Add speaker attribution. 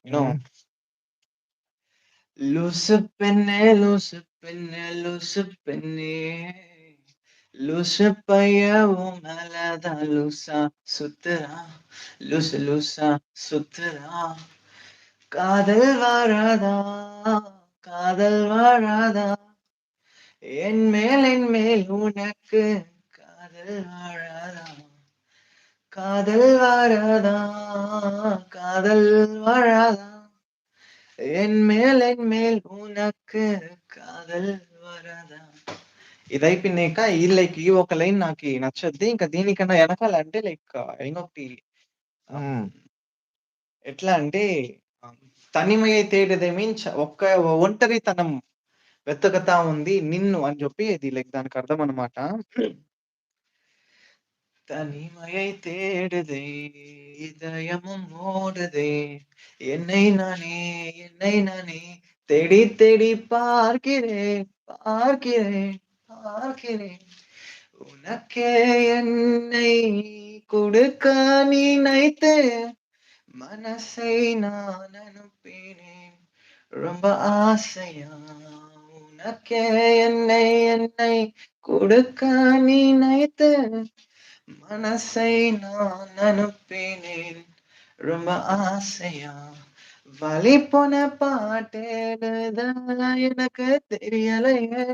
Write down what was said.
Speaker 1: You know
Speaker 2: ம்.
Speaker 1: லூசு பெண்ணே லூசு பெண்ணே லூசு பெண்ணே லூசு பையன் உன் மேலதான் லூசா சுத்துறான் லூசு லூசா சுத்துறான் காதல் வாராதா காதல் வாராதா என் மேல் உனக்கு காதல் வாராதா காதல் வாராதா காதல் வாராதா ఎన్ మేల్ ఉనకు కాదల్ వరదా ఇదైపోయినాక ఈ లైక్ ఈ ఒక లైన్ నాకి నచ్చద్ది. ఇంకా దీనికన్నా ఎనకాల అంటే లైక్ ఇంకొకటి
Speaker 2: హ్మ్.
Speaker 1: ఎట్లా అంటే తనిమై తేడదే మీన్స్ ఒంటరితనం వెతుకుతా ఉంది నిన్ను అని చెప్పి ఇది లైక్ దానికి అర్థం అన్నమాట. தனிமையை தேடுதே இதயமும் ஓடுதே என்னை நானே என்னை நானே தேடி தேடி பார்க்கிறேன் பார்க்கிறேன் பார்க்கிறேன் உனக்கே என்னை கொடுக்க நினைத்து மனசை நான் அனுப்பினேன் ரொம்ப ஆசையா உனக்கே என்னை என்னை கொடுக்க நினைத்து மனசை நான் அனுப்பினேன் ரொம்ப ஆசையா வழி போன பாட்டேனுதான் எனக்கு தெரியலையே